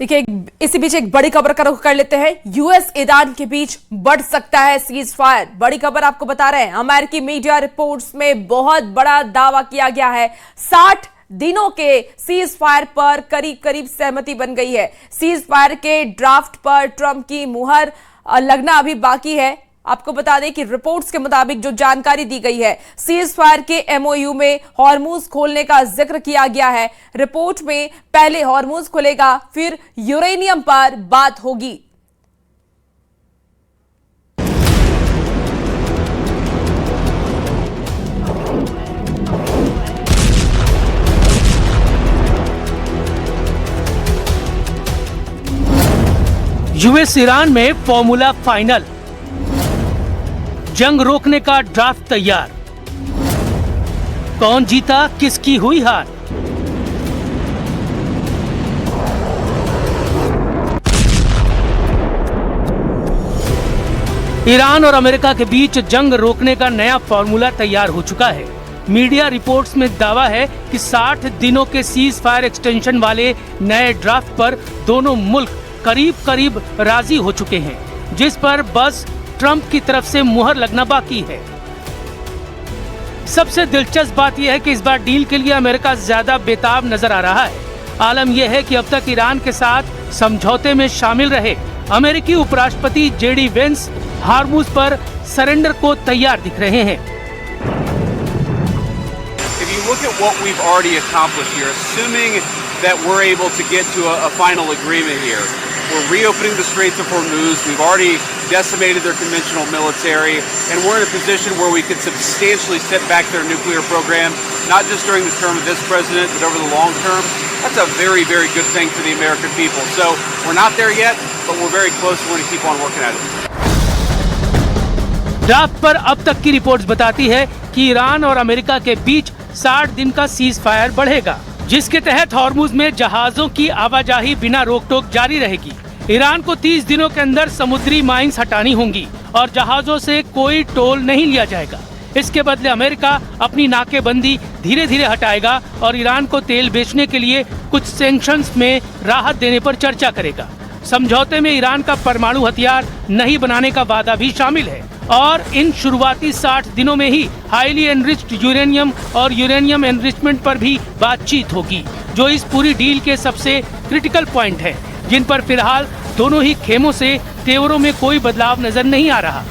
देखिए, इसी बीच एक बड़ी खबर का रुख कर लेते हैं। यूएस ईरान के बीच बढ़ सकता है सीज फायर। बड़ी खबर आपको बता रहे हैं। अमेरिकी मीडिया रिपोर्ट्स में बहुत बड़ा दावा किया गया है। 60 दिनों के सीज फायर पर करीब सहमति बन गई है। सीज फायर के ड्राफ्ट पर ट्रंप की मुहर लगना अभी बाकी है। आपको बता दें कि रिपोर्ट्स के मुताबिक जो जानकारी दी गई है, सीज फायर के एमओयू में हॉर्मुज खोलने का जिक्र किया गया है। रिपोर्ट में पहले हॉर्मुज खुलेगा, फिर यूरेनियम पर बात होगी। यूएस ईरान में फॉर्मूला फाइनल, जंग रोकने का ड्राफ्ट तैयार। कौन जीता, किसकी हुई हार? ईरान और अमेरिका के बीच जंग रोकने का नया फॉर्मूला तैयार हो चुका है। मीडिया रिपोर्ट्स में दावा है कि 60 दिनों के सीज फायर एक्सटेंशन वाले नए ड्राफ्ट पर दोनों मुल्क करीब राजी हो चुके हैं, जिस पर बस ट्रंप की तरफ से मुहर लगना बाकी है। सबसे दिलचस्प बात यह है कि इस बार डील के लिए अमेरिका ज्यादा बेताब नजर आ रहा है। आलम यह है कि अब तक ईरान के साथ समझौते में शामिल रहे अमेरिकी उपराष्ट्रपति जेडी वेंस हॉर्मुज पर सरेंडर को तैयार दिख रहे हैं। If you look at what we've already accomplished here, assuming that we're able to get to a final agreement here, we're reopening the Straits of Hormuz. We've already decimated their conventional military, and we're in a position where we could substantially set back their nuclear program, not just during the term of this president, but over the long term. That's a very good thing for the American people. So we're not there yet, but we're very close. We're going to keep on working at it. Draft पर अब तक की reports बताती है कि Iran और America के बीच 60 दिन का सीज फायर बढ़ेगा, जिसके तहत हॉर्मुज में जहाजों की आवाजाही बिना रोक टोक जारी रहेगी। ईरान को 30 दिनों के अंदर समुद्री माइंस हटानी होंगी और जहाजों से कोई टोल नहीं लिया जाएगा। इसके बदले अमेरिका अपनी नाकेबंदी धीरे हटाएगा और ईरान को तेल बेचने के लिए कुछ सैंक्शंस में राहत देने पर चर्चा करेगा। समझौते में ईरान का परमाणु हथियार नहीं बनाने का वादा भी शामिल है और इन शुरुआती 60 दिनों में ही हाईली एनरिच्ड यूरेनियम और यूरेनियम एनरिचमेंट पर भी बातचीत होगी, जो इस पूरी डील के सबसे क्रिटिकल पॉइंट है, जिन पर फिलहाल दोनों ही खेमों से तेवरों में कोई बदलाव नजर नहीं आ रहा।